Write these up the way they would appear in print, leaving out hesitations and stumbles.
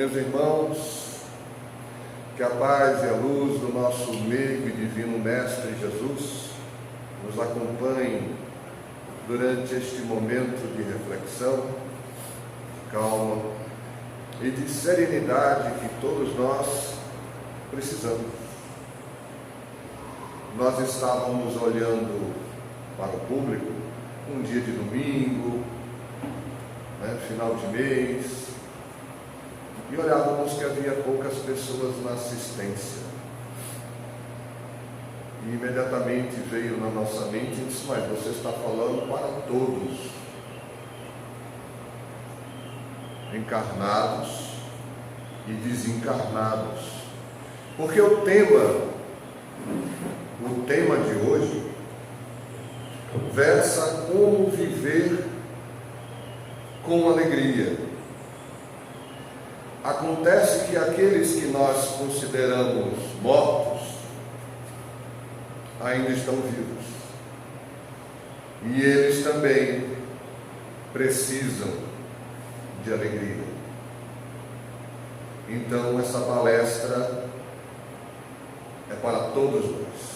Meus irmãos, que a paz e a luz do nosso meigo e divino Mestre Jesus nos acompanhe durante este momento de reflexão, calma e de serenidade que todos nós precisamos. Nós estávamos olhando para o público, um dia de domingo, final de mês, e olhávamos que havia poucas pessoas na assistência. E imediatamente veio na nossa mente e disse: mas você está falando para todos, encarnados e desencarnados, porque o tema de hoje versa como viver com alegria. Acontece que aqueles que nós consideramos mortos ainda estão vivos, e eles também precisam de alegria. Então essa palestra é para todos nós.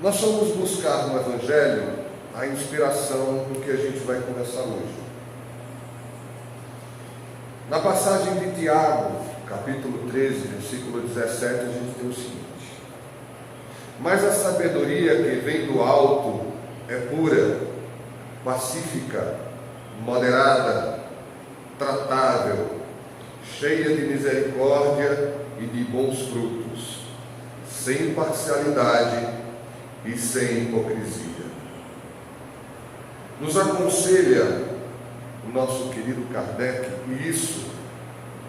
Nós vamos buscar no Evangelho a inspiração do que a gente vai conversar hoje. Na passagem de Tiago, capítulo 13, versículo 17, a gente tem o seguinte: mas a sabedoria que vem do alto é pura, pacífica, moderada, tratável, cheia de misericórdia e de bons frutos, sem parcialidade e sem hipocrisia. Nos aconselha o nosso querido Kardec, e isso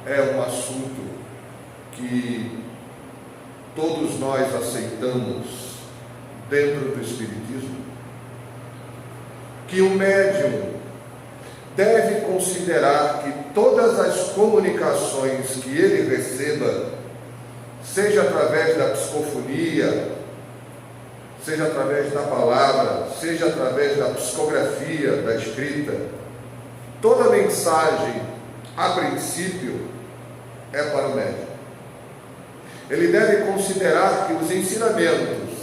é um assunto que todos nós aceitamos dentro do Espiritismo, que o médium deve considerar que todas as comunicações que ele receba, seja através da psicofonia, seja através da palavra, seja através da psicografia, da escrita, toda mensagem, a princípio, é para o médium. Ele deve considerar que os ensinamentos,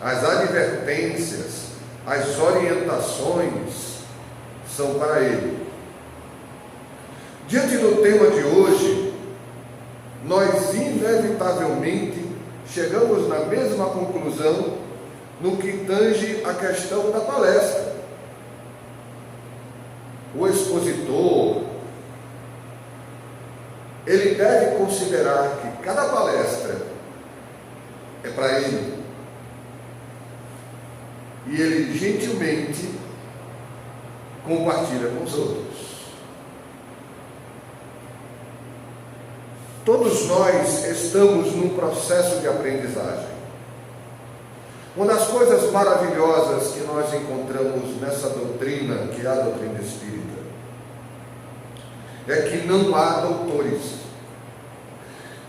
as advertências, as orientações são para ele. Diante do tema de hoje, nós inevitavelmente chegamos na mesma conclusão no que tange a questão da palestra. O expositor, ele deve considerar que cada palestra é para ele, e ele gentilmente compartilha com os outros. Todos nós estamos num processo de aprendizagem. Uma das coisas maravilhosas que nós encontramos nessa doutrina, que é a doutrina espírita, é que não há doutores.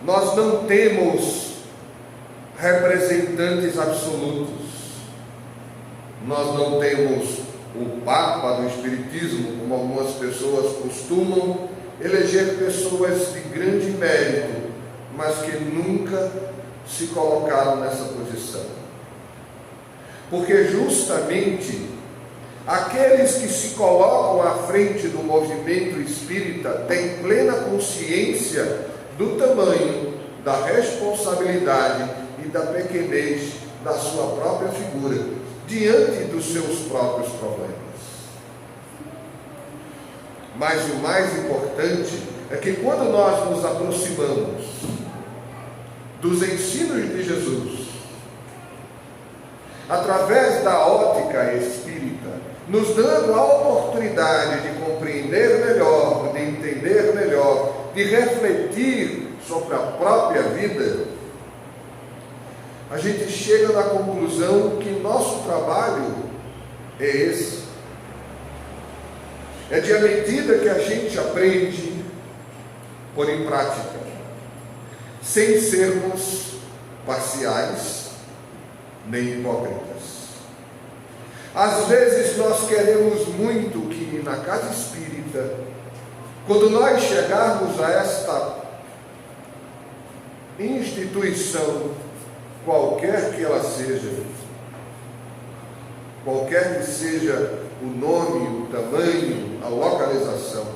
Nós não temos representantes absolutos. Nós não temos o Papa do Espiritismo, como algumas pessoas costumam eleger pessoas de grande mérito, mas que nunca se colocaram nessa posição. Porque justamente aqueles que se colocam à frente do movimento espírita têm plena consciência do tamanho, da responsabilidade e da pequenez da sua própria figura diante dos seus próprios problemas. Mas o mais importante é que quando nós nos aproximamos dos ensinos de Jesus, através da ótica espírita, nos dando a oportunidade de compreender melhor, de entender melhor, de refletir sobre a própria vida, a gente chega na conclusão que nosso trabalho é esse. É de à medida que a gente aprende, pôr em prática, sem sermos parciais nem hipócritas. Às vezes nós queremos muito que na casa espírita, quando nós chegarmos a esta instituição, qualquer que ela seja, qualquer que seja o nome, o tamanho, a localização,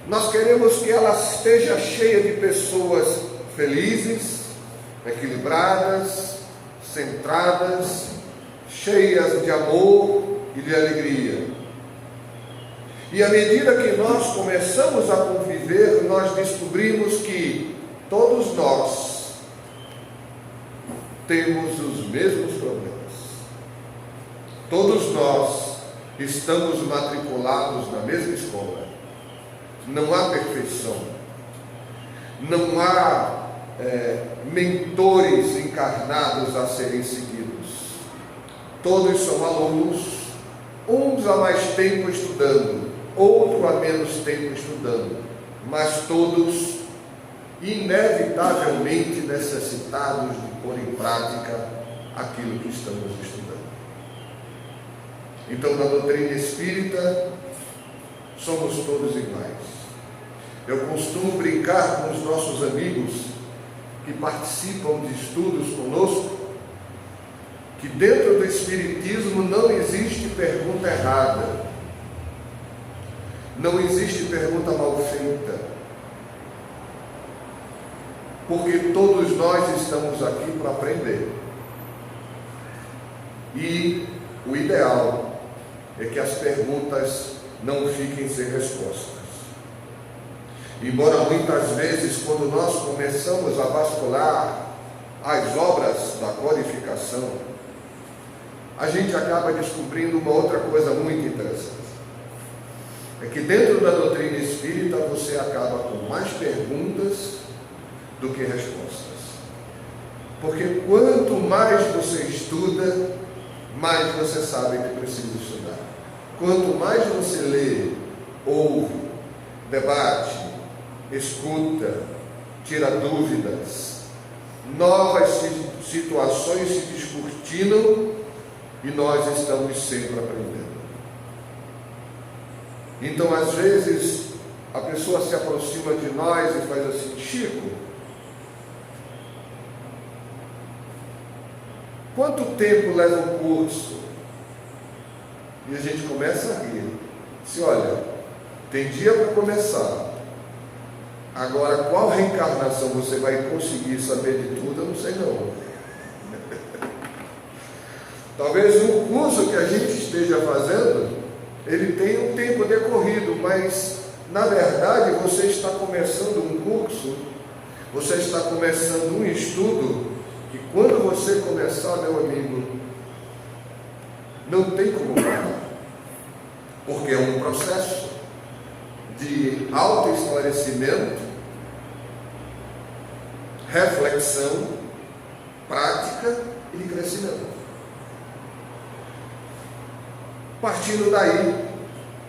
nós queremos que ela esteja cheia de pessoas felizes, equilibradas, centradas, cheias de amor e de alegria. E à medida que nós começamos a conviver, nós descobrimos que todos nós temos os mesmos problemas. Todos nós estamos matriculados na mesma escola. Não há perfeição. Não há mentores encarnados a serem seguidos. Todos são alunos, uns há mais tempo estudando, outro há menos tempo estudando, mas todos inevitavelmente necessitados de pôr em prática aquilo que estamos estudando. Então, na doutrina espírita, somos todos iguais. Eu costumo brincar com os nossos amigos que participam de estudos conosco, que dentro do espiritismo não existe pergunta errada, não existe pergunta mal feita, porque todos nós estamos aqui para aprender. E o ideal é que as perguntas não fiquem sem respostas. Embora muitas vezes, quando nós começamos a vasculhar as obras da codificação, a gente acaba descobrindo uma outra coisa muito interessante. É que dentro da doutrina espírita você acaba com mais perguntas do que respostas. Porque quanto mais você estuda, mais você sabe que precisa estudar. Quanto mais você lê, ouve, debate, escuta, tira dúvidas, novas situações se descortinam e nós estamos sempre aprendendo. Então, às vezes, a pessoa se aproxima de nós e faz assim: Chico, quanto tempo leva um curso? E a gente começa a rir. Diz: olha, tem dia para começar. Agora, qual reencarnação você vai conseguir saber de tudo? Eu não sei não. Talvez o curso que a gente esteja fazendo, ele tenha um tempo decorrido, mas, na verdade, você está começando um curso, você está começando um estudo, que quando você começar, meu amigo, não tem como parar, porque é um processo de autoesclarecimento, reflexão, prática e de crescimento. Partindo daí,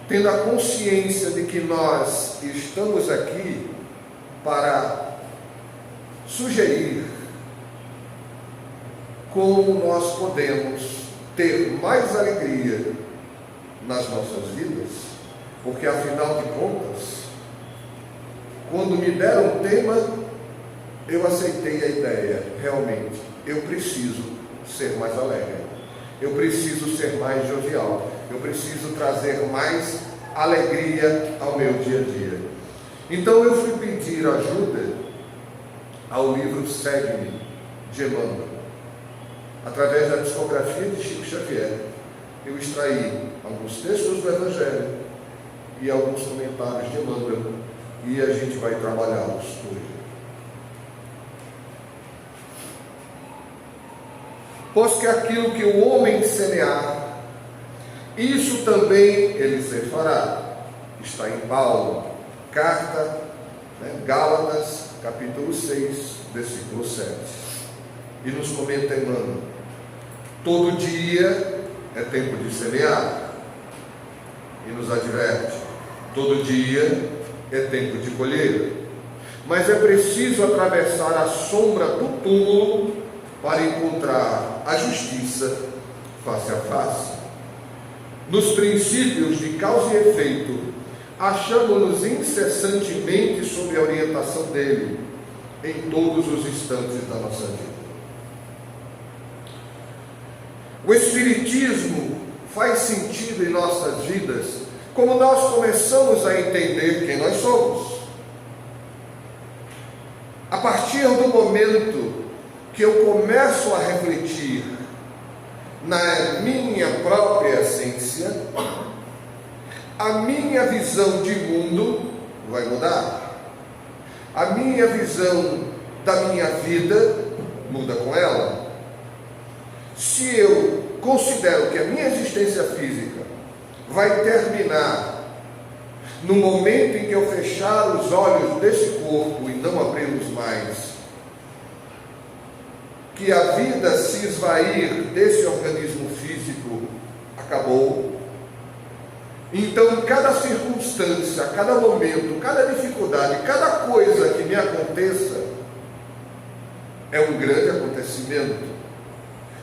tendo a consciência de que nós estamos aqui para sugerir como nós podemos ter mais alegria nas nossas vidas, porque afinal de contas, quando me deram um tema, eu aceitei a ideia. Realmente, eu preciso ser mais alegre, eu preciso ser mais jovial, eu preciso trazer mais alegria ao meu dia a dia. Então eu fui pedir ajuda ao livro Segue-me, de Emmanuel. Através da psicografia de Chico Xavier, eu extraí alguns textos do Evangelho e alguns comentários de Emmanuel, e a gente vai trabalhá-los hoje. Pois que aquilo que o homem semear, isso também ele ceifará. Está em Paulo, carta, Gálatas, capítulo 6, versículo 7. E nos comenta Emmanuel: todo dia é tempo de semear. E nos adverte: todo dia é tempo de colher. Mas é preciso atravessar a sombra do túmulo para encontrar a justiça face a face. nos princípios de causa e efeito, achamos-nos incessantemente sob a orientação dele, em todos os instantes da nossa vida. O Espiritismo faz sentido em nossas vidas como nós começamos a entender quem nós somos. A partir do momento que eu começo a refletir na minha própria essência, a minha visão de mundo vai mudar. A minha visão da minha vida muda com ela. Se eu considero que a minha existência física vai terminar no momento em que eu fechar os olhos desse corpo e não abri-los mais, que a vida se esvair desse organismo físico acabou, então cada circunstância, cada momento, cada dificuldade, cada coisa que me aconteça é um grande acontecimento,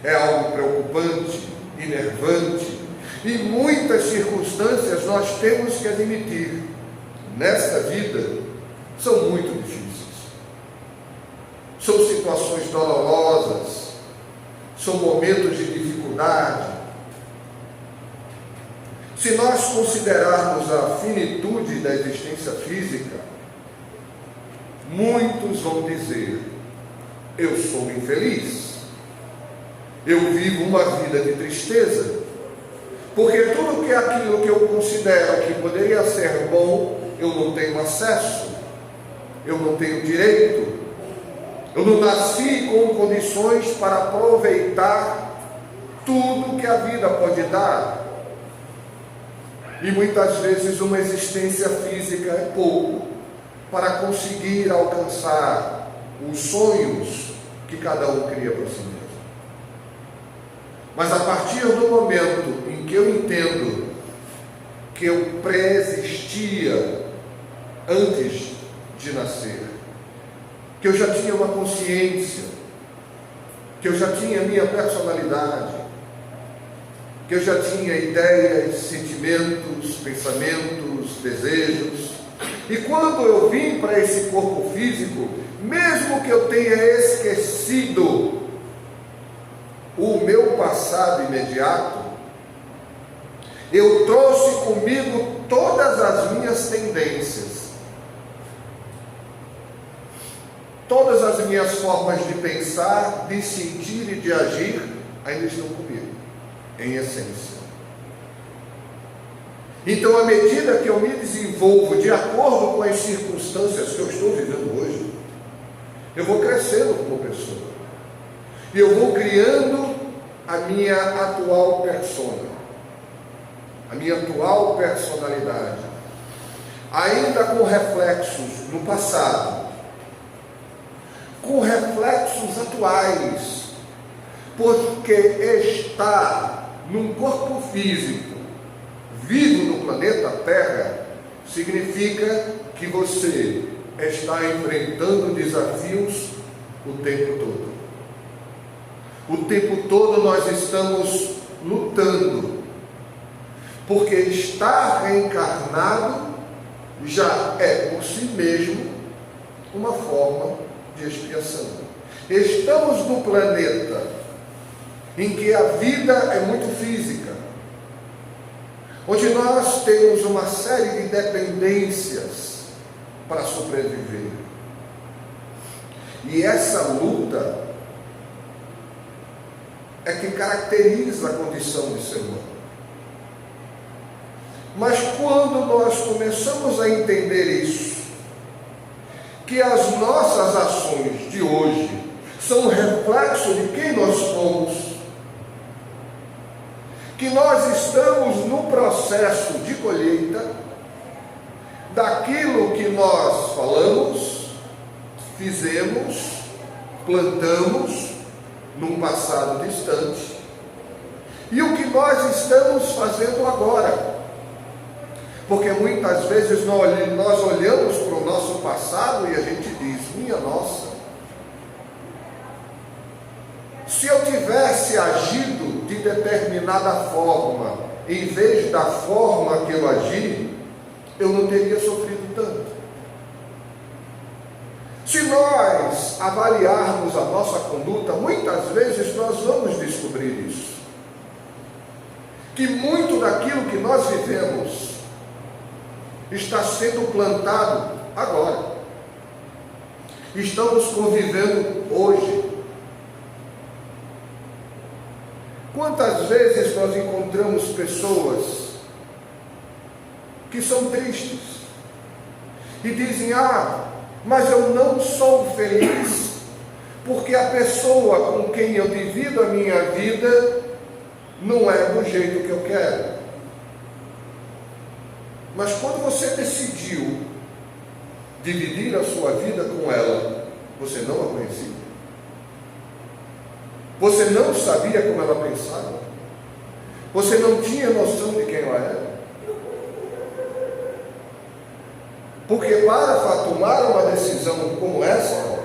é algo preocupante, enervante, e muitas circunstâncias nós temos que admitir, nesta vida, são muito difíceis. São situações dolorosas, são momentos de dificuldade. Se nós considerarmos a finitude da existência física, muitos vão dizer: eu sou infeliz, eu vivo uma vida de tristeza, porque tudo que é aquilo que eu considero que poderia ser bom, eu não tenho acesso, eu não tenho direito, eu não nasci com condições para aproveitar tudo que a vida pode dar. E muitas vezes uma existência física é pouco para conseguir alcançar os sonhos que cada um cria para si mesmo. Mas a partir do momento em que eu entendo que eu pré-existia antes de nascer, que eu já tinha uma consciência, que eu já tinha minha personalidade, que eu já tinha ideias, sentimentos, pensamentos, desejos, e quando eu vim para esse corpo físico, mesmo que eu tenha esquecido o meu passado imediato, eu trouxe comigo todas as minhas tendências, todas as minhas formas de pensar, de sentir e de agir ainda estão comigo, em essência. Então, à medida que eu me desenvolvo de acordo com as circunstâncias que eu estou vivendo hoje, eu vou crescendo como pessoa. E eu vou criando a minha atual persona, a minha atual personalidade, ainda com reflexos no passado, com reflexos atuais, porque estar num corpo físico, vivo no planeta Terra, significa que você está enfrentando desafios o tempo todo. O tempo todo nós estamos lutando, porque estar reencarnado já é por si mesmo uma forma de expiação. Estamos no planeta em que a vida é muito física, onde nós temos uma série de dependências para sobreviver. E essa luta é que caracteriza a condição de ser humano. Mas quando nós começamos a entender isso, que as nossas ações de hoje são um reflexo de quem nós somos, que nós estamos no processo de colheita daquilo que nós falamos, fizemos, plantamos num passado distante, e o que nós estamos fazendo agora. Porque muitas vezes nós olhamos para o nosso passado e a gente diz: minha nossa, se eu tivesse agido de determinada forma em vez da forma que eu agi, eu não teria sofrido tanto. Se nós avaliarmos a nossa conduta, muitas vezes nós vamos descobrir isso. Que muito daquilo que nós vivemos está sendo plantado agora. Estamos convivendo hoje. Quantas vezes nós encontramos pessoas que são tristes e dizem: mas eu não sou feliz porque a pessoa com quem eu divido a minha vida não é do jeito que eu quero. Mas quando você decidiu dividir a sua vida com ela, você não a conhecia. Você não sabia como ela pensava. Você não tinha noção de quem ela era. Porque para tomar uma decisão como essa,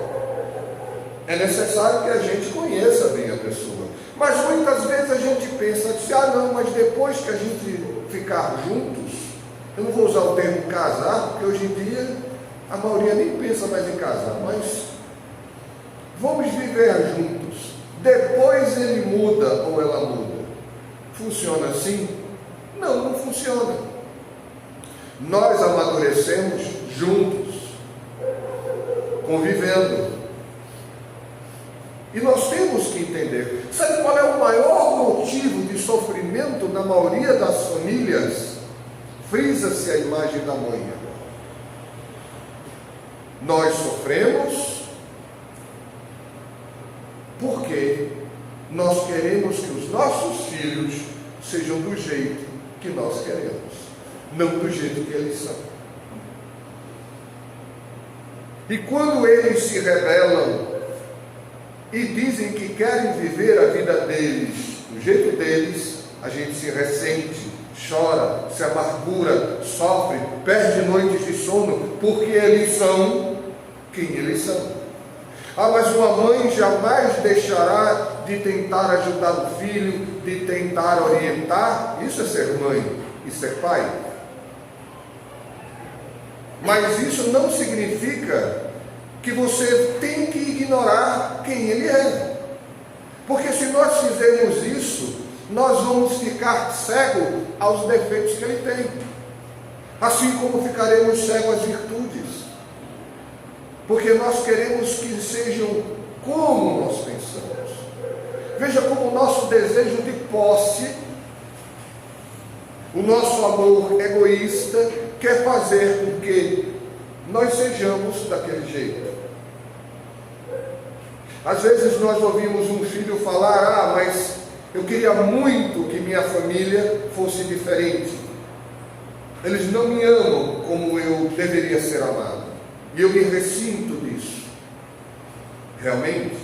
é necessário que a gente conheça bem a pessoa. Mas muitas vezes a gente pensa, não, mas depois que a gente ficar juntos, eu não vou usar o termo casar, porque hoje em dia a maioria nem pensa mais em casar, mas vamos viver juntos. Depois ele muda ou ela muda. Funciona assim? Não, não funciona. Nós amadurecemos juntos, convivendo. E nós temos que entender. Sabe qual é o maior motivo de sofrimento na maioria das famílias? Frisa-se a imagem da mãe. Nós sofremos porque nós queremos que os nossos filhos sejam do jeito que nós queremos, não do jeito que eles são. E quando eles se rebelam e dizem que querem viver a vida deles do jeito deles, a gente se ressente, chora, se amargura, sofre, perde noites de sono, porque eles são quem eles são. Mas uma mãe jamais deixará de tentar ajudar o filho, de tentar orientar. Isso é ser mãe e ser pai. Mas isso não significa que você tem que ignorar quem ele é. Porque se nós fizermos isso, nós vamos ficar cegos aos defeitos que ele tem. Assim como ficaremos cegos às virtudes. Porque nós queremos que sejam como nós pensamos. Veja como o nosso desejo de posse, o nosso amor egoísta, quer fazer com que nós sejamos daquele jeito. Às vezes nós ouvimos um filho falar: mas eu queria muito que minha família fosse diferente. Eles não me amam como eu deveria ser amado. E eu me ressinto disso. Realmente,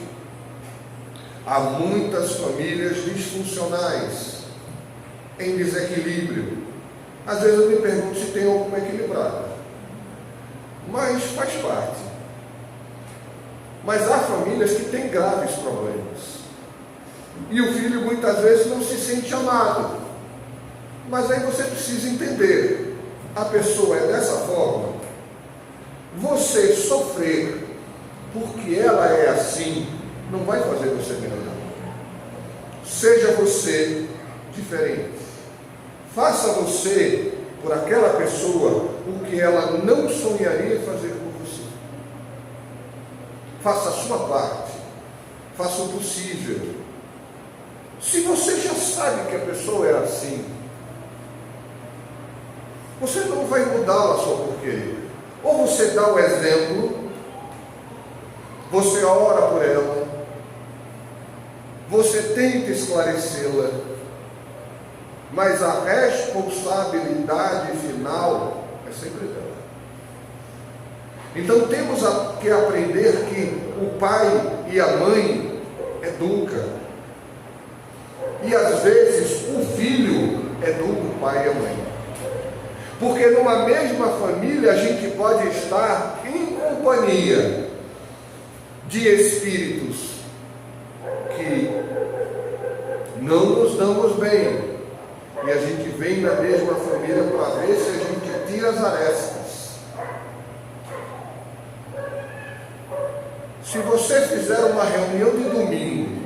há muitas famílias disfuncionais, em desequilíbrio. Às vezes eu me pergunto se tem alguma equilibrada. Mas faz parte. Mas há famílias que têm graves problemas. E o filho muitas vezes não se sente amado. Mas aí você precisa entender. A pessoa é dessa forma. Você sofrer porque ela é assim, não vai fazer você melhorar. Seja você diferente. Faça você por aquela pessoa o que ela não sonharia fazer por você. Faça a sua parte. Faça o possível. Se você já sabe que a pessoa é assim, você não vai mudá-la só porque. Ou você dá o exemplo, você ora por ela, você tenta esclarecê-la, mas a responsabilidade final é sempre dela. Então temos que aprender que o pai e a mãe educam, e às vezes o filho educa o pai e a mãe. Porque numa mesma família a gente pode estar em companhia de espíritos que não nos damos bem. E a gente vem na mesma família para ver se a gente tira as arestas. Se você fizer uma reunião de domingo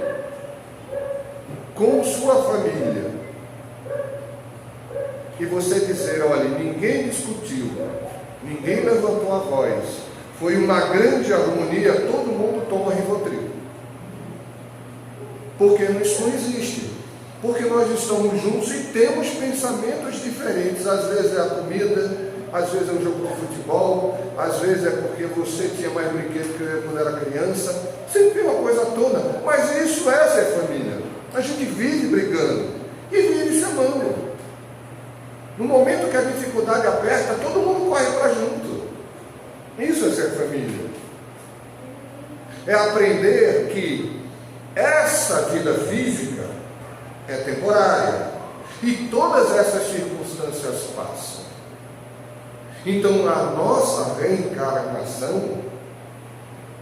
com sua família e você dizer, olha, ninguém discutiu, ninguém levantou a voz, foi uma grande harmonia, todo mundo toma Rivotril. Porque isso não existe. Porque nós estamos juntos e temos pensamentos diferentes. Às vezes é a comida, às vezes é um jogo de futebol, às vezes é porque você tinha mais brinquedo que eu quando era criança. Sempre uma coisa toda. Mas isso é ser família. A gente vive brigando e vive se amando. No momento que a dificuldade aperta, todo mundo corre para junto. Isso é ser família. É aprender que essa vida física é temporária e todas essas circunstâncias passam. Então a nossa reencarnação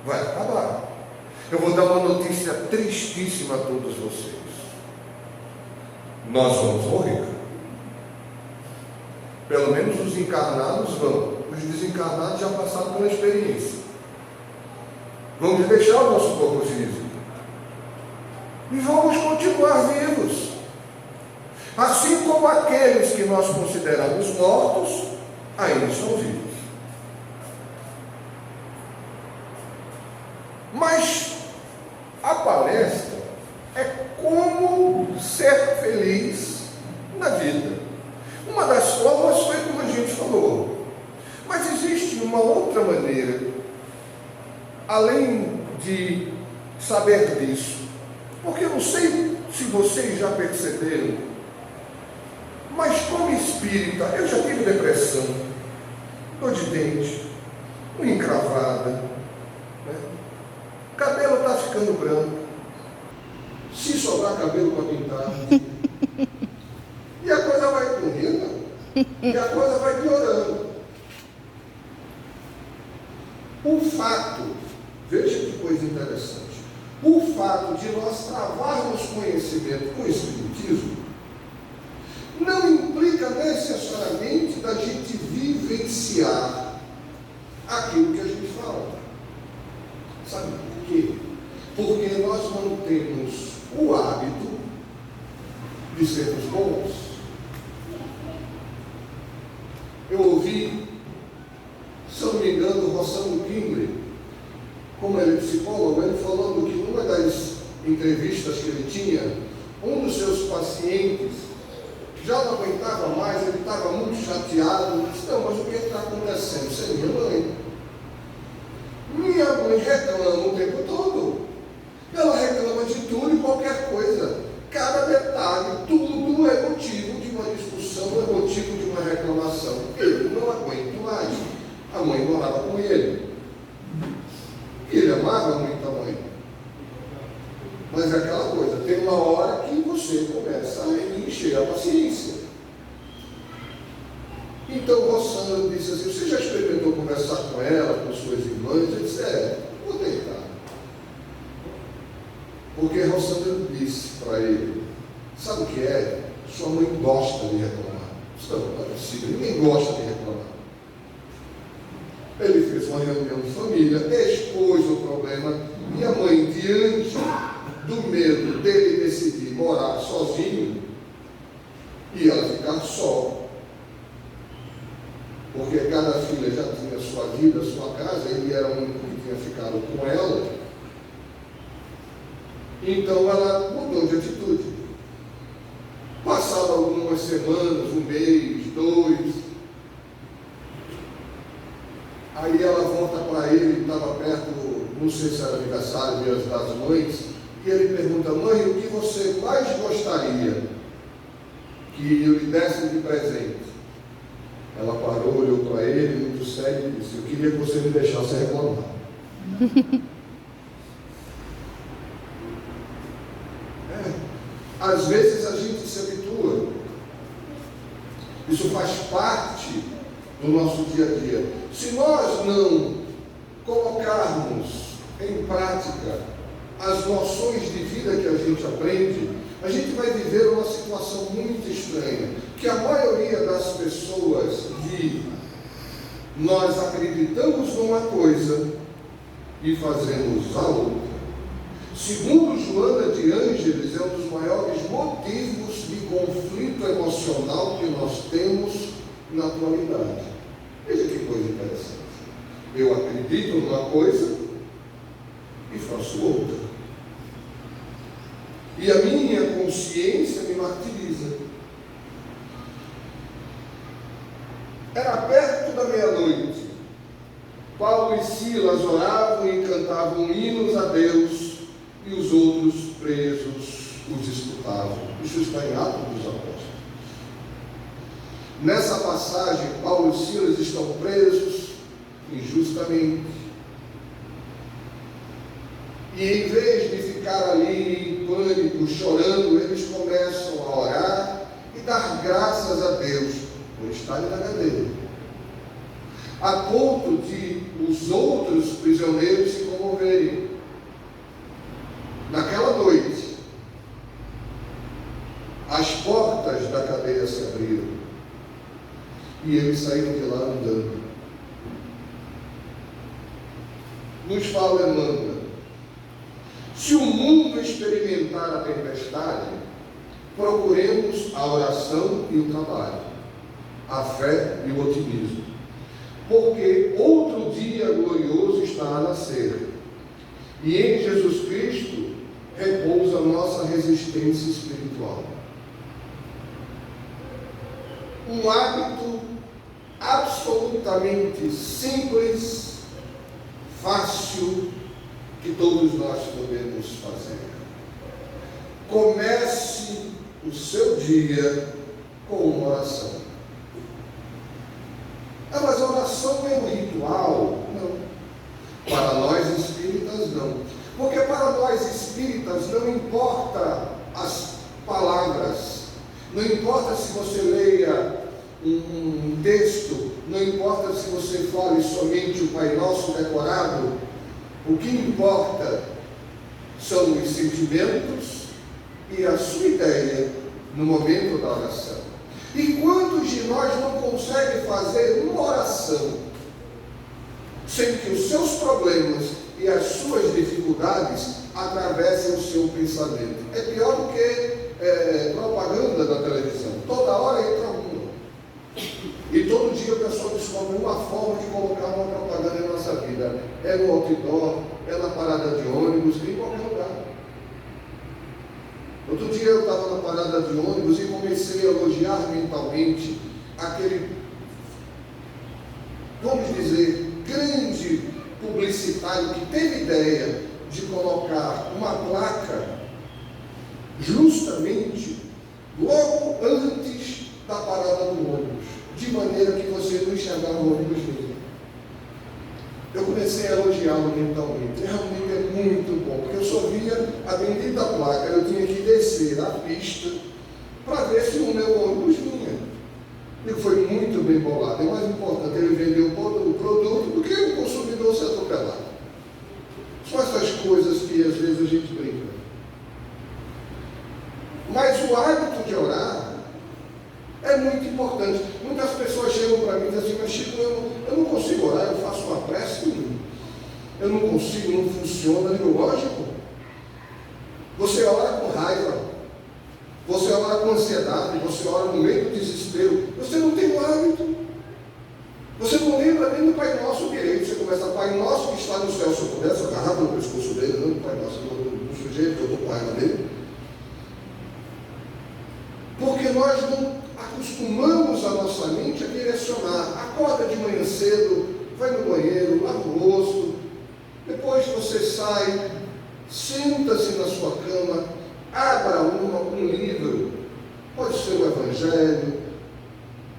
vai acabar. Eu vou dar uma notícia tristíssima a todos vocês. Nós vamos morrer. Pelo menos os encarnados vão. Os desencarnados já passaram pela experiência. Vamos deixar o nosso corpo físico. E vamos continuar vivos. Assim como aqueles que nós consideramos mortos, ainda estão vivos. Mas a palestra é como ser feliz na vida. Uma das formas foi como a gente falou. Mas existe uma outra maneira, além de saber disso. Porque eu não sei se vocês já perceberam, mas como espírita, eu já tive depressão, dor de dente, unha encravada, né? Cabelo está ficando branco, se sobrar cabelo para pintar, e a coisa vai correndo, e a coisa vai piorando. O fato, veja que coisa interessante, o fato de nós travarmos conhecimento com o Espiritismo não implica necessariamente da gente vivenciar aquilo que a gente fala. Sabe por quê? Porque nós não temos o hábito de sermos bons. Eu ouvi, se eu não me engano, o Rossano Kingley, como ele é psicólogo, ele falando que numa das entrevistas que ele tinha, um dos seus pacientes já não aguentava mais, ele estava muito chateado, ele disse, não, mas o que está acontecendo? Isso é minha mãe. Minha mãe reclama o tempo todo. Ela reclama de tudo e qualquer coisa. Cada detalhe, tudo é motivo de uma discussão, é motivo de uma reclamação. Ele não aguenta mais. A mãe morava com ele. Ele amava muito a mãe. Mas é aquela coisa, tem uma hora que você começa a encher a paciência. Então o Rossano disse assim, você já experimentou conversar com ela, com suas irmãs? Eu disse, vou tentar. Porque Rossano disse para ele, sabe o que é? Sua mãe gosta de reclamar. Isso não é possível, ninguém gosta de reclamar. Ele fez uma reunião de família, expôs o problema, e a mãe, diante do medo dele decidir morar sozinho, e ela ficar só, porque cada filha já tinha sua vida, sua casa, ele era o único que tinha ficado com ela, então ela mudou de atitude. Passaram algumas semanas, um mês, 2, aí ela volta para ele, estava perto, não sei se era aniversário, Dia das Mães, e ele pergunta, mãe, o que você mais gostaria que eu lhe desse de presente? Ela parou, olhou para ele, muito sério, e disse, eu queria que você me deixasse reclamar. Às vezes a gente se habitua. Isso faz parte do nosso dia a dia. Se nós não colocarmos em prática as noções de vida que a gente aprende, a gente vai viver uma situação muito estranha, que a maioria das pessoas nós acreditamos numa coisa e fazemos a outra. Segundo Joana de Ângeles, é um dos maiores motivos de conflito emocional que nós temos na atualidade. Veja que coisa interessante. Eu acredito numa coisa e faço outra. E a minha consciência me martiriza. Era perto da meia-noite. Paulo e Silas oravam e cantavam hinos a Deus, e os outros presos os escutavam. Isso está em Atos dos Apóstolos. Nessa passagem, Paulo e Silas estão presos injustamente. E em vez de ficar ali em pânico, chorando, eles começam a orar e dar graças a Deus por estarem na cadeia, a ponto de os outros prisioneiros se comoverem. Naquela noite, as portas da cadeia se abriram e eles saíram de lá andando. Nos fala Emmanuel: se o mundo experimentar a tempestade, procuremos a oração e o trabalho, a fé e o otimismo, porque outro dia glorioso está a nascer, e em Jesus Cristo repousa a nossa resistência espiritual. Um hábito absolutamente simples, fácil, que todos nós podemos fazer. Comece o seu dia com uma oração. Mas a oração é um ritual? Não. Para nós espíritas, não. Porque para nós espíritas não importa as palavras, não importa se você leia um texto, não importa se você fale somente o Pai Nosso decorado. O que importa são os sentimentos e a sua ideia no momento da oração. E quantos de nós não conseguem fazer uma oração sem que os seus problemas e as suas dificuldades atravessem o seu pensamento? É pior do que propaganda da televisão. Toda hora entra uma. E todo dia a pessoa descobre uma forma de colocar uma propaganda em nossa vida. É no outdoor, é na parada de ônibus, em qualquer lugar. Outro dia eu estava na parada de ônibus e comecei a elogiar mentalmente aquele, vamos dizer, grande publicitário que teve ideia de colocar uma placa justamente logo antes da parada do ônibus, de maneira que você não enxergava o ônibus dele. Eu comecei a elogiá-lo mentalmente. Realmente é muito bom, porque eu só via a bendita placa. Eu tinha que descer a pista para ver se o meu ônibus vinha. E foi muito bem bolado. É mais importante ele vender o produto do que o consumidor se atropelar. São essas coisas que às vezes a gente brinca. Mas o hábito de orar é muito importante. Muitas pessoas chegam para mim e dizem assim: mas Chico, eu não consigo orar, eu faço uma prece, eu não consigo, não funciona. Eu digo: lógico, você ora com raiva, você ora com ansiedade, você ora no meio do desespero, você não tem o hábito, você não lembra nem do Pai Nosso direito. Você começa: Pai Nosso que está no céu. Se eu pudesse agarrar no pescoço dele, não do Pai Nosso, do sujeito que eu estou com raiva dele, porque nós não acostumamos a nossa mente a direcionar. Acorda de manhã cedo, vai no banheiro, lava o rosto, depois você sai, senta-se na sua cama, abra um livro, pode ser o Evangelho,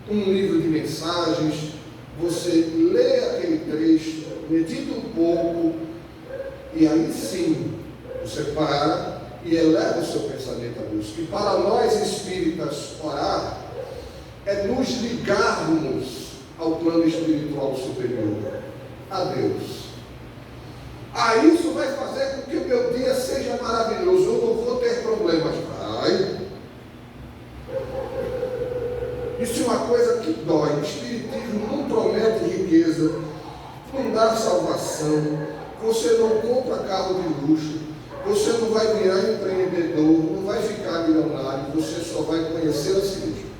um livro de mensagens, você lê aquele trecho, medita um pouco, e aí sim, você para e eleva o seu pensamento a Deus. E para nós espíritas, orar é nos ligarmos ao plano espiritual superior, a Deus. Isso vai fazer com que o meu dia seja maravilhoso. Eu não vou ter problemas. riqueza, não dá salvação, você não compra carro de luxo, você não vai virar empreendedor, não vai ficar milionário, você só vai conhecer a si mesmo.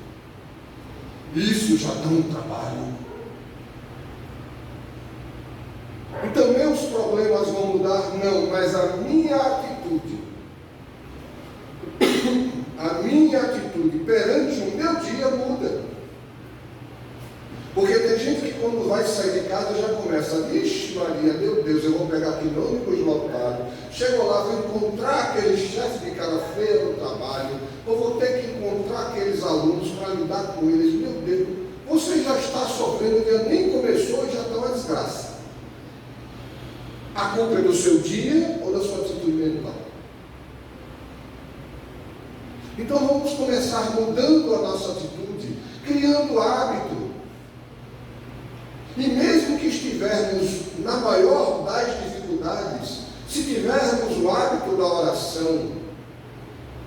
Isso já dá um trabalho. Então meus problemas vão mudar? Não, mas a minha atitude perante o meu dia muda. Porque tem gente que quando vai sair de casa já começa, vixe Maria, meu Deus, eu vou pegar aquele ônibus lotado, chego lá, vou encontrar aquele chefe de cara feia no trabalho, ou vou ter que encontrar aqueles alunos para lidar com eles, meu Deus, você já está sofrendo, o dia nem começou e já está uma desgraça. A culpa é do seu dia ou da sua atitude mental? Então vamos começar mudando a nossa atitude, criando hábito. E mesmo que estivermos na maior das dificuldades, se tivermos o hábito da oração,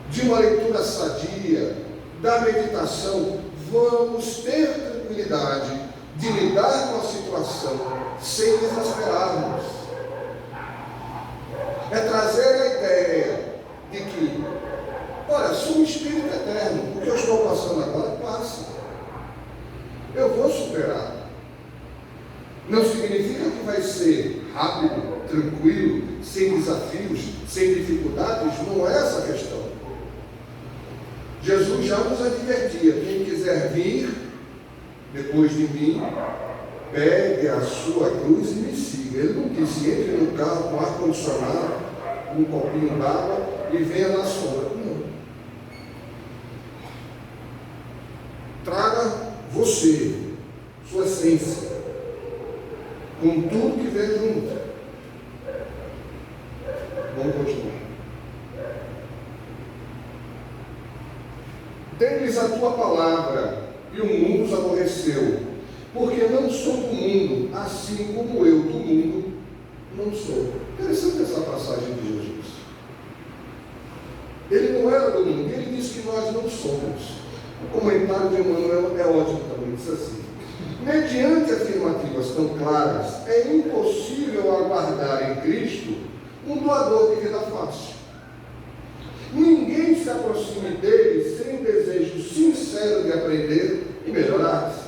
de uma leitura sadia, da meditação, vamos ter tranquilidade de lidar com a situação sem desesperarmos. É trazer a ideia de que, olha, sou um espírito eterno, o que eu estou passando agora passa. Eu vou superar. Não significa que vai ser rápido, tranquilo, sem desafios, sem dificuldades, não é essa a questão. Jesus já nos advertia, quem quiser vir depois de mim, pegue a sua cruz e me siga. Ele não disse, entre no carro com ar-condicionado, um copinho d'água e venha na sombra. Não. Traga você, sua essência, com tudo que vem junto. Vamos continuar. Dê-lhes a tua palavra, e o mundo os aborreceu, porque não sou do mundo, assim como eu do mundo não sou. Interessante essa passagem de Jesus. Ele não era do mundo, ele disse que nós não somos. O comentário de Emmanuel é ótimo também, diz assim: mediante afirmativas tão claras, é impossível aguardar em Cristo um doador de vida fácil. Ninguém se aproxime dele sem desejo sincero de aprender e melhorar-se.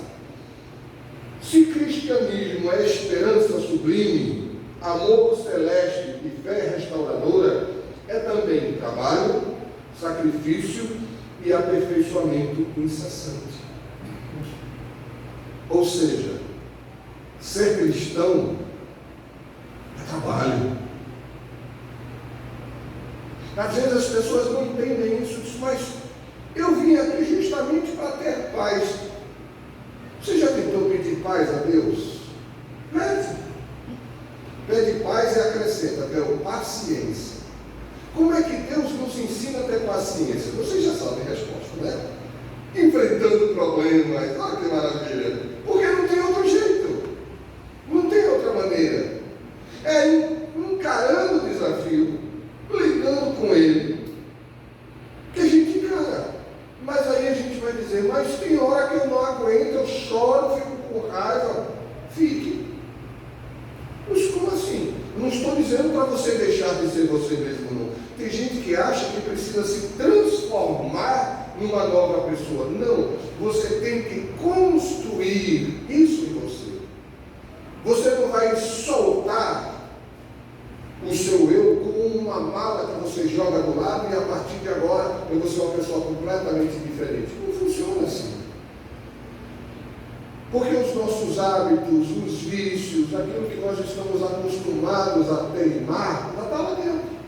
Se cristianismo é esperança sublime, amor celeste e fé restauradora, é também trabalho, sacrifício e aperfeiçoamento incessante. Ou seja, ser cristão é trabalho. Às vezes as pessoas não entendem isso, mas eu vim aqui justamente para ter paz. Você já tentou pedir paz a Deus? Pede paz e acrescenta, paciência. Como é que Deus nos ensina a ter paciência? Vocês já sabem a resposta, né? Enfrentando problemas, olha que maravilha. Porque não tem outro jeito, não tem outra maneira. É encarando o desafio, lidando com ele, que a gente encara. Mas aí a gente vai dizer, mas tem hora que eu não aguento, eu choro, fico com raiva. Fique. Mas como assim? Não estou dizendo para você deixar de ser você mesmo, não. Tem gente que acha que precisa se transformar numa nova pessoa. Não, você tem que construir isso em você. Você não vai soltar o seu eu como uma mala que você joga do lado e a partir de agora eu vou ser uma pessoa completamente diferente. Não funciona assim. Porque os nossos hábitos, os vícios, aquilo que nós estamos acostumados a teimar, já está lá dentro.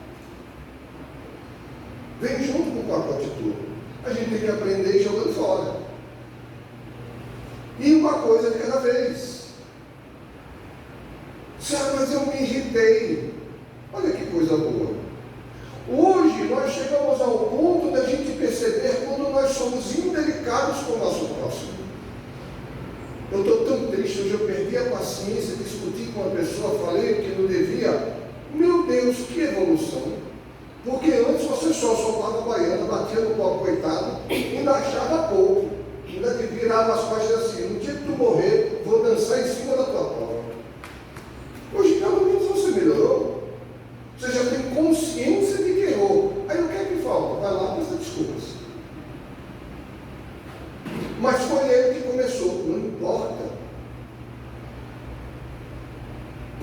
Vem junto com o pacote todo. A gente tem que aprender e jogando fora. E uma coisa de cada vez. Mas eu me irritei. Olha que coisa boa. Hoje nós chegamos ao ponto da gente perceber quando nós somos indelicados com o nosso próximo. Eu estou tão triste, hoje eu perdi a paciência, discuti com uma pessoa, falei que não devia. Meu Deus, que evolução! Porque antes você só soltava a baiana, batia no pobre coitado, ainda achava pouco, ainda te virava as costas assim, no dia que tu morrer, vou dançar em cima da tua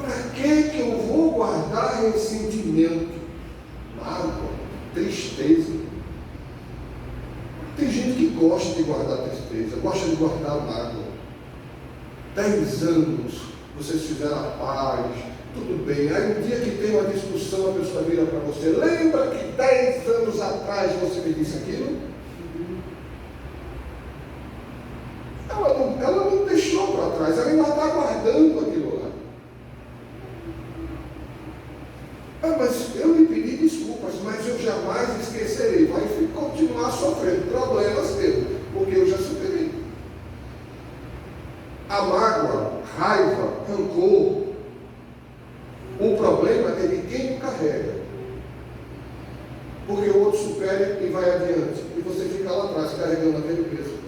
Para que eu vou guardar ressentimento, mágoa, tristeza? Tem gente que gosta de guardar tristeza, gosta de guardar mágoa. 10 anos, vocês fizeram a paz, tudo bem. Aí um dia que tem uma discussão, a pessoa vira para você: lembra que 10 anos atrás você me disse aquilo? Ela não deixou para trás, ela ainda está guardando aquilo lá. Mas eu lhe pedi desculpas, mas eu jamais esquecerei. Vai continuar sofrendo problemas teus, porque eu já superei. A mágoa, raiva, rancor, o problema é de quem o carrega. Porque o outro supera e vai adiante, e você fica lá atrás carregando aquele peso.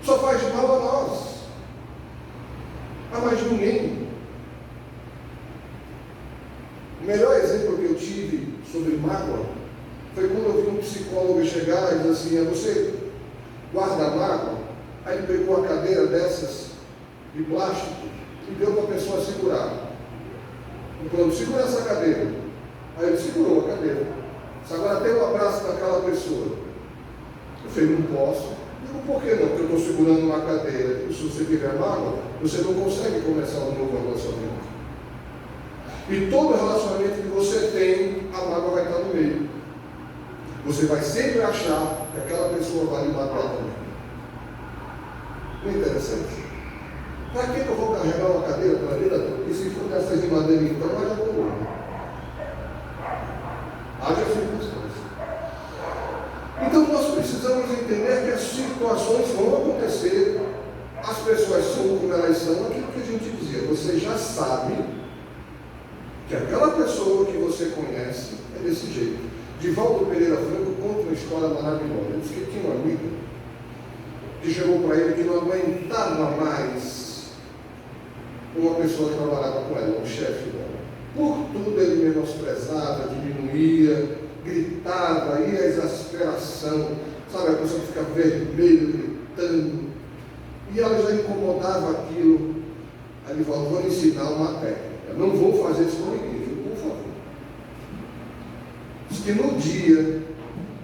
Só faz mal a nós, a mais ninguém. O melhor exemplo que eu tive sobre mágoa foi quando eu vi um psicólogo chegar e dizer assim: você guarda mágoa? Aí ele pegou uma cadeira dessas de plástico e deu para a pessoa segurar. Pronto, segura essa cadeira. Aí ele segurou a cadeira. Agora tem um abraço daquela pessoa. Eu falei: não posso. Digo: por que não? Porque eu estou segurando uma cadeira. E se você tiver mágoa, você não consegue começar um novo relacionamento. E todo relacionamento que você tem, a mágoa vai estar no meio. Você vai sempre achar que aquela pessoa vai lhe matar também. Não é interessante? Para que eu vou carregar uma cadeira para a vida toda? E se for dessas de madeira, então, eu já vou morrer. Haja circunstância. Então nós precisamos entender que as situações vão acontecer. As pessoas são como elas são, aquilo que a gente dizia. Você já sabe que aquela pessoa que você conhece é desse jeito. Divaldo Pereira Franco conta uma história maravilhosa. Ele disse que tinha uma amiga que chegou para ele que não aguentava mais uma pessoa que trabalhava com ela, um chefe dela. Por tudo ele menosprezava, diminuía, gritava, ia à exasperação, sabe, a pessoa fica vermelha, gritando, e ela já incomodava aquilo. Aí ele falou: vou lhe ensinar uma técnica, eu não vou fazer isso com ninguém, por favor. Diz que no dia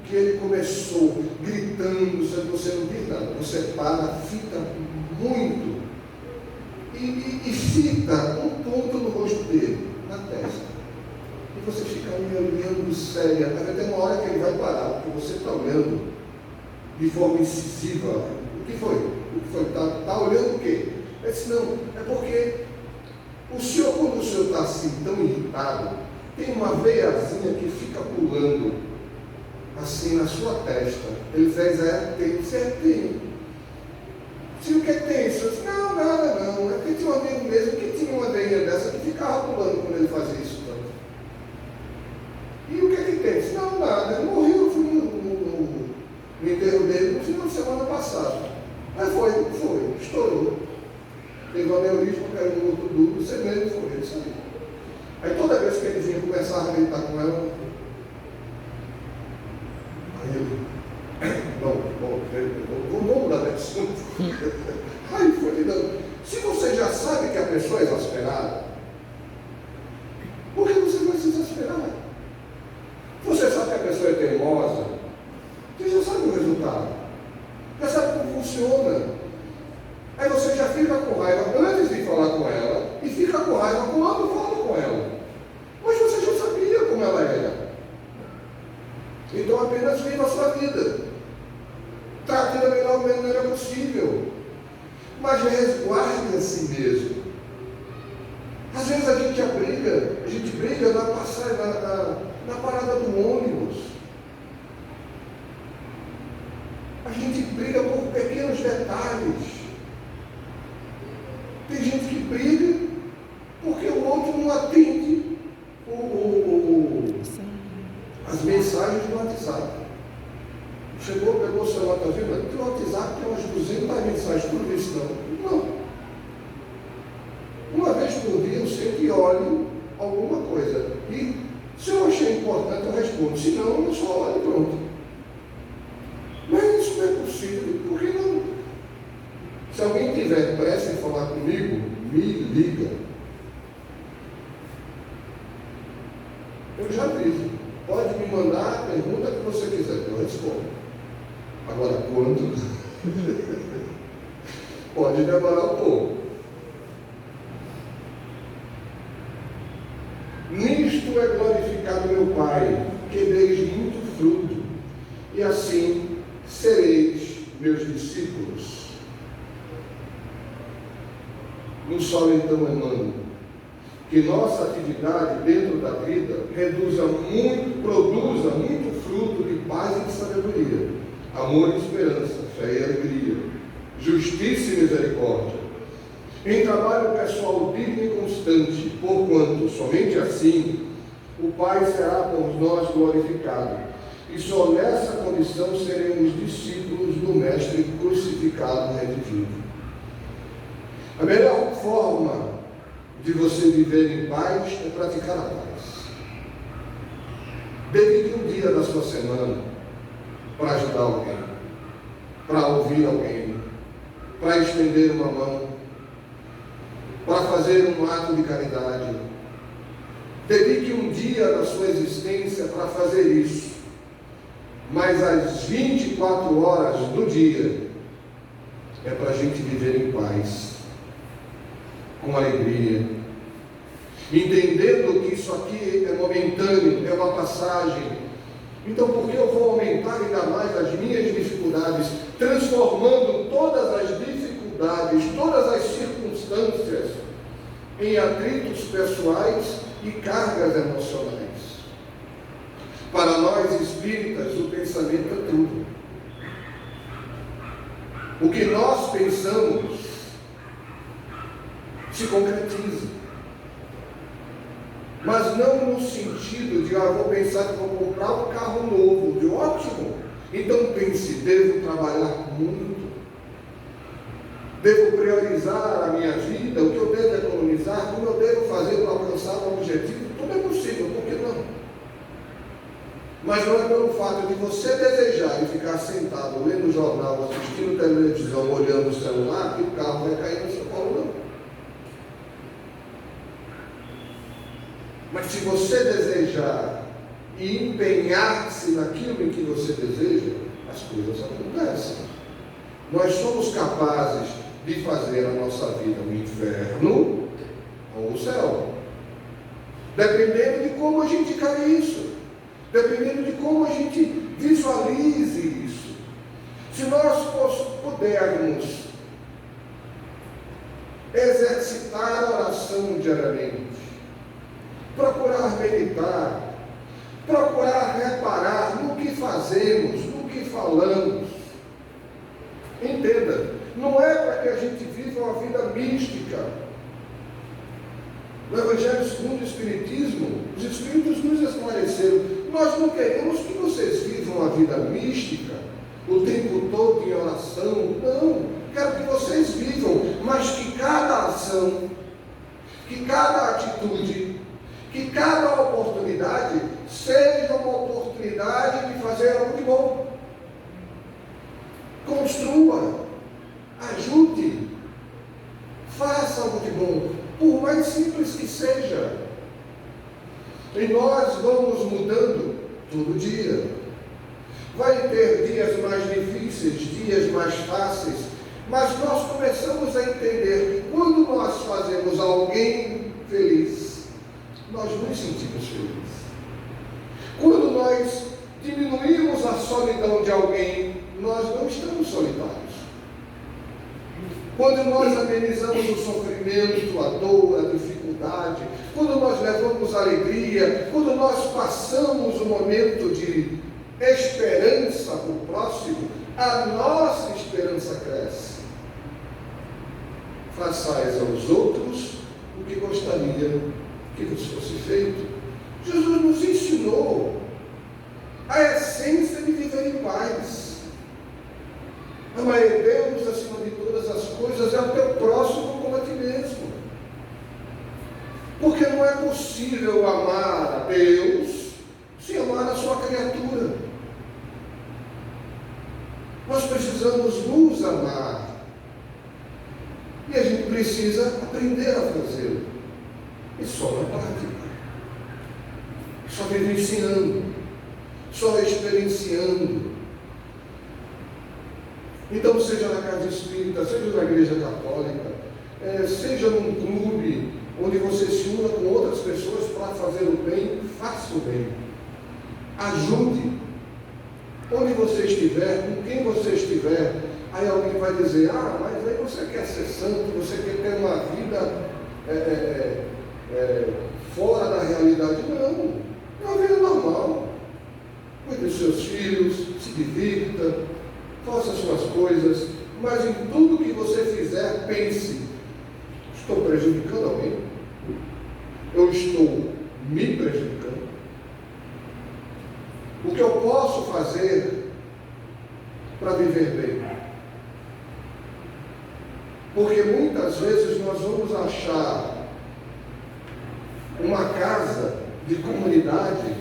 que ele começou gritando, você não diz nada, você para, fica muito, e fita um ponto no rosto dele, na testa. E você fica me olhando séria. Até uma hora que ele vai parar, porque você está olhando de forma incisiva. O que foi? Está olhando o quê? Ele disse: não, é porque o senhor, quando o senhor está assim tão irritado, tem uma veiazinha que fica pulando assim na sua testa. Ele fez: tem, certinho. Se o que tem? Eu disse: não, nada não. É porque tinha um amigo mesmo que tinha uma veinha dessa que ficava pulando quando ele fazia isso tanto. E o que tem? Eu disse: não, nada. Ele morreu, eu fui no enterro dele no final de semana passado. Mas foi, estourou. Teve um aneurisma, caiu no outro duro, você mesmo foi, ele saiu. Aí toda vez que ele vinha começar a arrebentar com ela, aí ele: vamos mudar de assunto. Aí foi lhe dando. Se você já sabe que a pessoa é exasperada, por que você vai se exasperar? Você sabe que a pessoa é teimosa, você já sabe o resultado, já sabe como funciona. Aí você já fica com raiva antes de falar com ela e fica com raiva quando fala com ela. Mas você já sabia como ela era. Então apenas viva a sua vida. Trate da melhor maneira possível. Mas resguarde a si mesmo. Às vezes a gente briga na passagem, na parada do ônibus. A gente briga por pequenos detalhes. Tem gente que briga porque o outro não atende as mensagens do WhatsApp. Chegou, pegou o celular, está vendo? Tem o WhatsApp, tem umas 200 mensagens por vez, não. Uma vez por dia eu sei que olho alguma coisa. E se eu achei importante, eu respondo. Se não, eu só olho e pronto. Mas isso não é possível. Por que não? Se alguém tiver pressa em falar comigo, me liga. Eu já aviso. Pode me mandar a pergunta que você quiser, eu respondo. Agora, quando? Pode demorar um pouco. Nisto é glorificado meu Pai, que deis muito fruto, e assim sereis meus discípulos. No solo então, irmão, que nossa atividade dentro da vida produza muito fruto de paz e de sabedoria, amor e esperança, fé e alegria, justiça e misericórdia, em trabalho pessoal digno e constante, porquanto somente assim o Pai será por nós glorificado, e só nessa condição seremos discípulos do Mestre crucificado e redivivo. A melhor forma de você viver em paz é praticar a paz. Dedique um dia da sua semana para ajudar alguém, para ouvir alguém, para estender uma mão, para fazer um ato de caridade. Dedique um dia da sua existência para fazer isso. Mas as 24 horas do dia é para a gente viver em paz, com alegria, entendendo que isso aqui é momentâneo, é uma passagem. Então, por que eu vou aumentar ainda mais as minhas dificuldades, transformando todas as dificuldades, todas as circunstâncias em atritos pessoais e cargas emocionais? Para nós espíritas, o pensamento é tudo. O que nós pensamos se concretiza. Mas não no sentido de, vou pensar que vou comprar um carro novo, de ótimo. Então pense, devo trabalhar muito. Devo priorizar a minha vida, o que eu devo economizar, como eu devo fazer para alcançar um objetivo. Tudo é possível, por que não? Mas não é pelo fato de você desejar e ficar sentado, lendo o jornal, assistindo televisão, olhando o celular, que o carro vai cair no seu colo, não. Mas se você desejar e empenhar-se naquilo em que você deseja, as coisas acontecem. Nós somos capazes de fazer a nossa vida um inferno ou o céu, dependendo de como a gente quer isso. Dependendo de como a gente visualize isso. Se nós pudermos exercitar a oração diariamente, procurar meditar, procurar reparar no que fazemos, no que falamos. Entenda, não é para que a gente viva uma vida mística. No Evangelho segundo o Espiritismo, os Espíritos nos esclareceram. Nós não queremos que vocês vivam uma vida mística, o tempo todo em oração. Não, quero que vocês vivam, mas que cada ação, que cada atitude, que cada oportunidade seja uma oportunidade de fazer algo de bom. Construa, ajude, faça algo de bom, por mais simples que seja. E nós vamos mudando todo dia. Vai ter dias mais difíceis, dias mais fáceis, mas nós começamos a entender que quando nós fazemos alguém feliz, nós nos sentimos felizes. Quando nós diminuímos a solidão de alguém, nós não estamos solitários. Quando nós amenizamos o sofrimento, a dor, a dificuldade, quando nós levamos alegria, quando nós passamos um momento de esperança para o próximo, a nossa esperança cresce. Façais aos outros o que gostaria que vos fosse feito. Jesus nos ensinou a essência de viver em paz. Amar a Deus acima de todas as coisas, é o teu próximo como a ti mesmo. Porque não é possível amar a Deus sem amar a sua criatura. Nós precisamos nos amar. E a gente precisa aprender a fazê-lo. E só na prática. só vivenciando, só experienciando. Então, seja na casa espírita, seja na igreja católica, seja num clube onde você se una com outras pessoas para fazer o bem, faça o bem. Ajude. Onde você estiver, com quem você estiver, aí alguém vai dizer, mas aí você quer ser santo, você quer ter uma vida fora da realidade. Não, é uma vida normal. Cuide dos seus filhos, se divirta, faça as suas coisas, mas em tudo que você fizer, pense, estou prejudicando alguém? Eu estou me prejudicando? O que eu posso fazer para viver bem? Porque muitas vezes nós vamos achar uma casa de comunidade,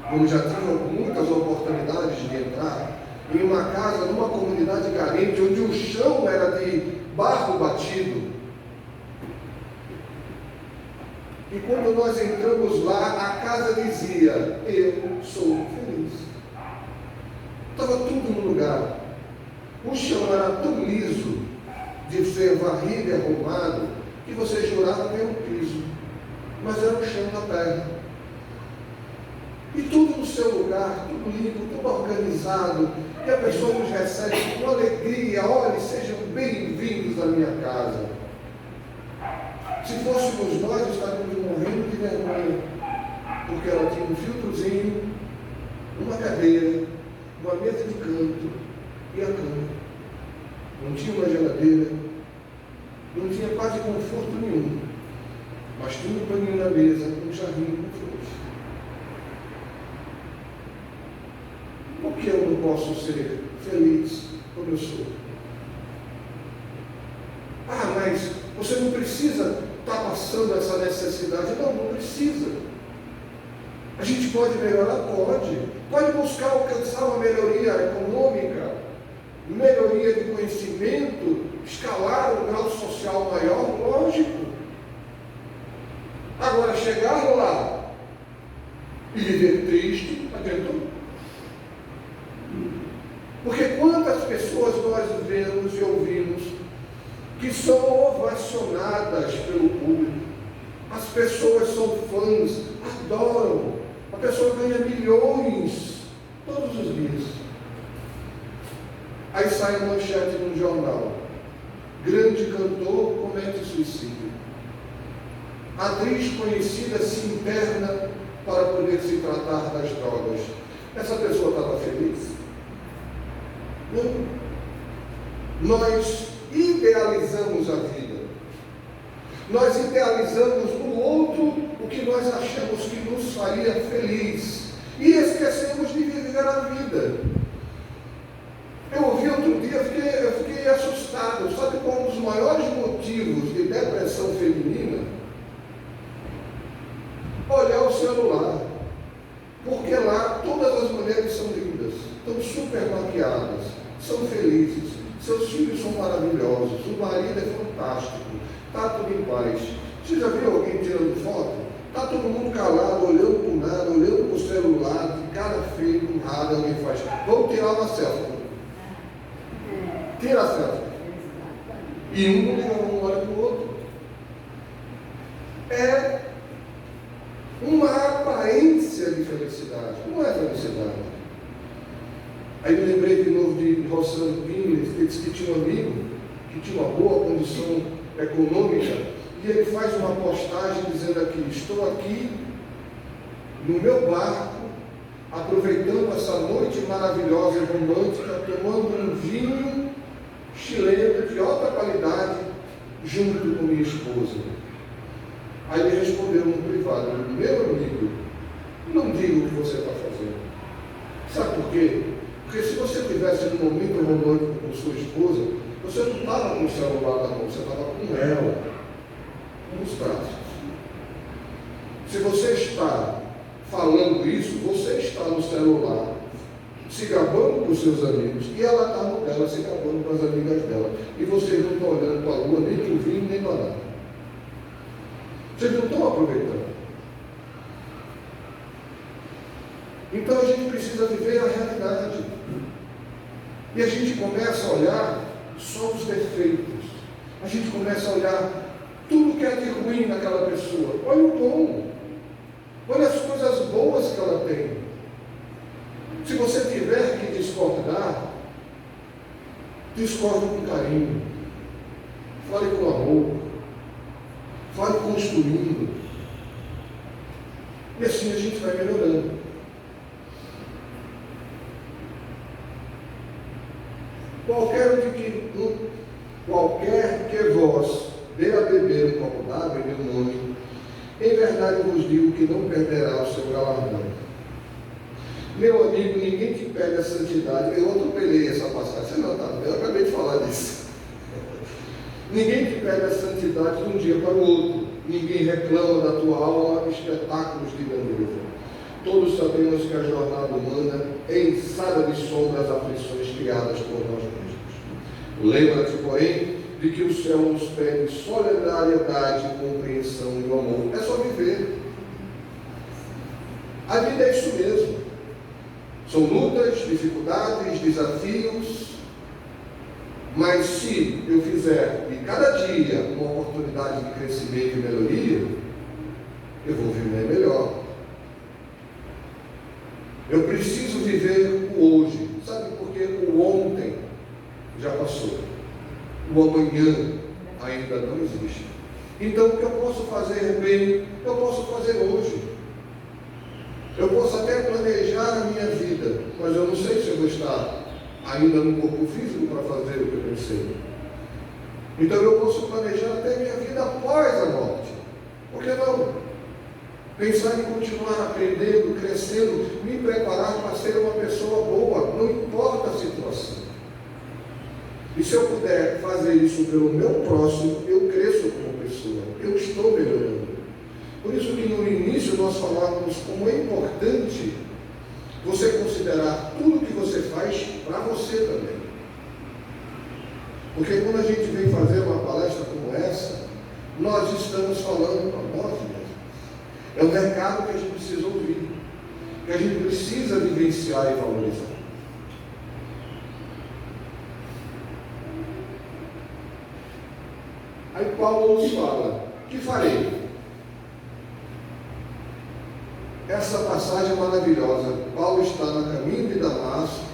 como já tive muitas oportunidades de entrar, em uma casa, numa comunidade carente, onde o chão era de barro batido. E quando nós entramos lá, a casa dizia, eu sou feliz. Estava tudo no lugar. O chão era tão liso, de ser varrido e arrumado, que você jurava que era um piso. Mas era o chão da terra. E tudo no seu lugar, tudo limpo, tudo organizado. E a pessoa nos recebe com alegria. Olhe, sejam bem-vindos à minha casa. Se fôssemos nós, estaríamos morrendo de vergonha, porque ela tinha um filtrozinho, uma cadeira, uma mesa de canto e a cama. Não tinha uma geladeira, não tinha quase conforto nenhum, mas tinha um paninho na mesa, um jarrinho com flores. Por que eu não posso ser feliz como eu sou? Mas você não precisa estar passando essa necessidade. Não precisa. A gente pode melhorar? Pode buscar alcançar uma melhoria econômica, melhoria de conhecimento, escalar um grau social maior, lógico. Agora, chegar lá e viver triste, adiantou? Porque quantas pessoas nós vemos e ouvimos que são ovacionadas pelo público. As pessoas são fãs, adoram. A pessoa ganha milhões todos os dias. Aí sai a manchete no jornal. Grande cantor comete suicídio. Atriz conhecida se interna para poder se tratar das drogas. Essa pessoa estava feliz? Não. Nós idealizamos a vida. Nós idealizamos no outro o que nós achamos que nos faria feliz. E esquecemos de viver a vida. Eu ouvi outro dia, eu fiquei assustado. Sabe qual é um dos maiores motivos de depressão feminina? Olhar o celular. Porque lá todas as mulheres são lindas, estão super maquiadas, são felizes. Seus filhos são maravilhosos, o marido é fantástico, está tudo em paz. Você já viu alguém tirando foto? Está todo mundo calado, olhando para o nada, olhando para o celular, de cara feia, com nada, alguém faz. Vamos tirar uma selfie. Tira a selfie. E um olha para o outro. É uma aparência de felicidade, não é felicidade. Aí me lembrei de novo de Rossano Pires, que disse que tinha um amigo que tinha uma boa condição econômica, e ele faz uma postagem dizendo aqui, estou aqui no meu barco, aproveitando essa noite maravilhosa e romântica, tomando um vinho chileno de alta qualidade, junto com minha esposa. Aí ele respondeu no privado, meu amigo, não diga o que você está fazendo. Sabe por quê? Porque se você estivesse num momento romântico com sua esposa, você não estava com o celular na mão, você estava com ela, nos braços. Se você está falando isso, você está no celular, se gabando com os seus amigos, e ela está no dela, se gabando com as amigas dela. E vocês não estão olhando para a lua, nem para o vinho, nem para nada. Vocês não estão aproveitando. precisa viver a realidade. E a gente começa a olhar só os defeitos. A gente começa a olhar tudo que é de ruim naquela pessoa. Olha o bom. Olha as coisas boas que ela tem. Se você tiver que discordar, discorde com carinho. Fale com amor. Fale construindo. E assim a gente vai melhorando. Qualquer que vós dê a beber um copo d'água em meu nome, em verdade vos digo que não perderá o seu galardão. Meu amigo, ninguém te pede a santidade. Eu atropelei essa passagem. Você não, tá? Eu acabei de falar disso. Ninguém te pede a santidade de um dia para o outro. Ninguém reclama da tua alma espetáculos de grandeza. Todos sabemos que a jornada humana é ensada de sombras aflições criadas por nós mesmos. Lembra-te, porém, de que o céu nos pede solidariedade, compreensão e o amor. É só viver. A vida é isso mesmo. São lutas, dificuldades, desafios. Mas se eu fizer de cada dia uma oportunidade de crescimento e melhoria, eu vou viver melhor. Eu preciso viver o hoje. Sabe por quê? O ontem já passou. O amanhã ainda não existe. Então, o que eu posso fazer bem, eu posso fazer hoje. Eu posso até planejar a minha vida, mas eu não sei se eu vou estar ainda no corpo físico para fazer o que eu pensei. Então, eu posso planejar até minha vida após a morte. Por que não? Pensar em continuar aprendendo, crescendo, me preparar para ser uma pessoa boa, não importa a situação. E se eu puder fazer isso pelo meu próximo, eu cresço como pessoa, eu estou melhorando. Por isso que no início nós falávamos como é importante você considerar tudo que você faz para você também. Porque quando a gente vem fazer uma palestra como essa, nós estamos falando para nós mesmos. É um recado que a gente precisa ouvir, que a gente precisa vivenciar e valorizar. Aí Paulo nos fala, que farei? Essa passagem é maravilhosa. Paulo está no caminho de Damasco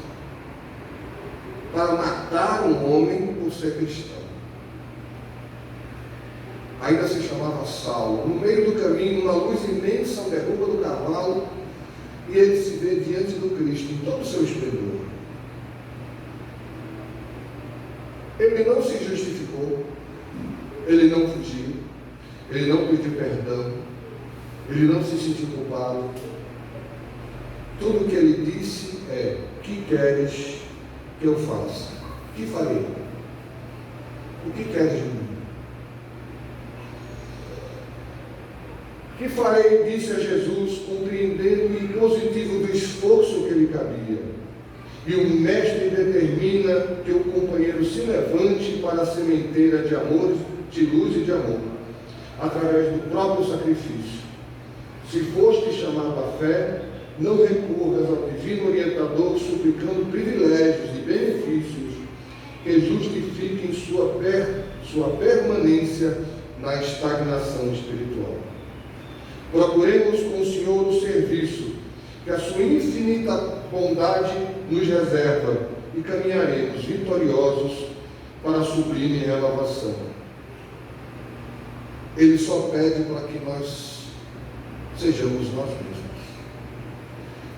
para matar um homem por ser cristão. Ainda se chamava Saulo. No meio do caminho, uma luz imensa o derruba do cavalo e ele se vê diante do Cristo em todo o seu esplendor. Ele não se justificou, ele não fugiu, ele não pediu perdão, ele não se sentiu culpado. Tudo o que ele disse é: que queres que eu faça? Que farei? O que queres de mim? Que farei? Disse a Jesus, compreendendo o impositivo do esforço que lhe cabia. E o mestre determina que o companheiro se levante para a sementeira de amor, de luz e de amor, através do próprio sacrifício. Se foste chamado à fé, não recorras ao divino orientador suplicando privilégios e benefícios que justifiquem sua permanência na estagnação espiritual. Procuremos com o Senhor o serviço que a sua infinita bondade nos reserva e caminharemos vitoriosos para a sublime renovação. Ele só pede para que nós sejamos nós mesmos.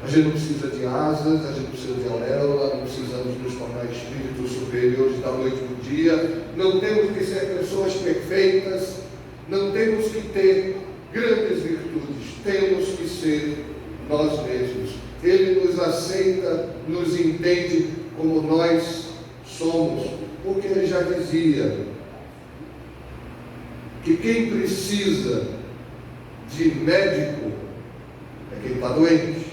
A gente não precisa de asas, a gente não precisa de auréola, não precisamos nos tornar espíritos superiores da noite para o dia, não temos que ser pessoas perfeitas, não temos que ter grandes virtudes, temos que ser nós mesmos. Ele nos aceita, nos entende como nós somos, porque ele já dizia que quem precisa de médico é quem está doente.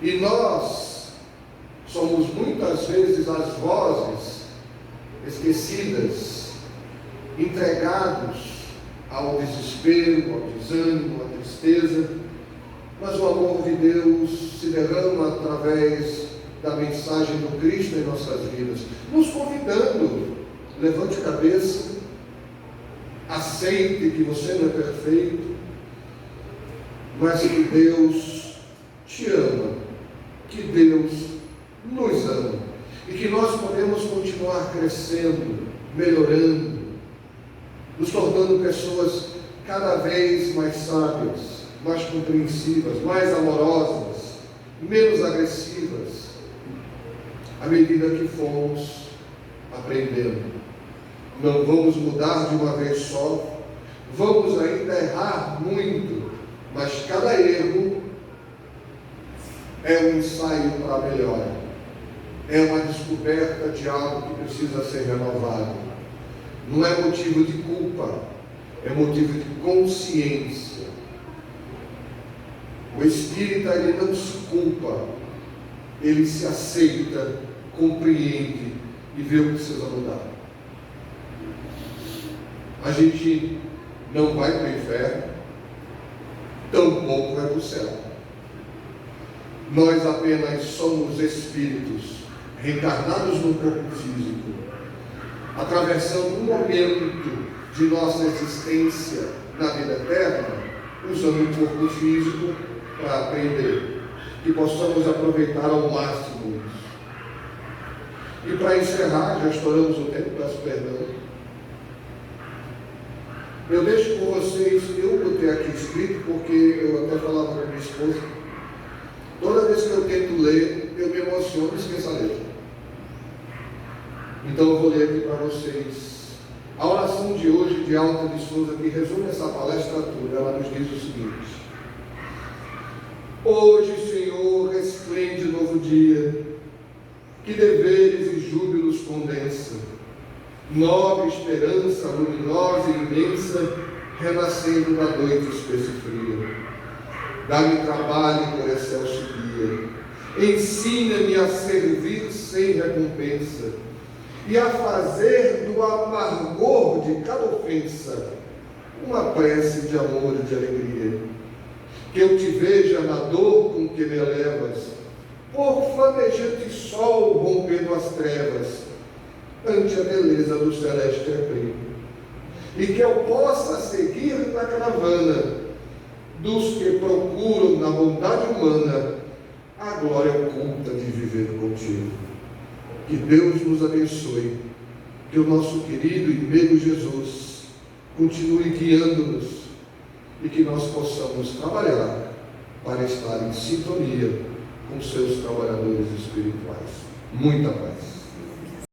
E nós somos muitas vezes as vozes esquecidas, entregados ao desespero, ao desânimo, à tristeza, mas o amor de Deus se derrama através da mensagem do Cristo em nossas vidas, nos convidando: levante a cabeça, aceite que você não é perfeito, mas que Deus te ama, que Deus nos ama, e que nós podemos continuar crescendo, melhorando, nos tornando pessoas cada vez mais sábias, mais compreensivas, mais amorosas, menos agressivas, à medida que fomos aprendendo. Não vamos mudar de uma vez só, vamos ainda errar muito, mas cada erro é um ensaio para a melhora, é uma descoberta de algo que precisa ser renovado. Não é motivo de culpa, é motivo de consciência. O espírita, ele não se culpa, ele se aceita, compreende e vê o que precisa mudar. A gente não vai para o inferno, tampouco vai para o céu. Nós apenas somos espíritos reencarnados no corpo físico, atravessando um momento de nossa existência na vida eterna, usando o corpo físico para aprender, que possamos aproveitar ao máximo isso. E para encerrar, já estouramos o tempo, peço perdão. Eu deixo com vocês, eu botei aqui escrito, porque eu até falava com a minha esposa, toda vez que eu tento ler, eu me emociono e esqueço a letra. Então eu vou ler aqui para vocês. A oração de hoje, de Alta de Souza, que resume essa palestra toda, ela nos diz o seguinte: hoje, Senhor, resplende novo dia, que deveres e júbilos condensa, nobre esperança, luminosa e imensa, renascendo da noite espessa e fria. Dá-me trabalho por excelso dia, ensina-me a servir sem recompensa, e a fazer do amargor de cada ofensa uma prece de amor e de alegria. Que eu te veja na dor com que me elevas, por flamejante sol rompendo as trevas, ante a beleza do celeste reprimo, e que eu possa seguir na caravana dos que procuram na bondade humana a glória oculta de viver contigo. Que Deus nos abençoe, que o nosso querido e amigo Jesus continue guiando-nos e que nós possamos trabalhar para estar em sintonia com seus trabalhadores espirituais. Muita paz.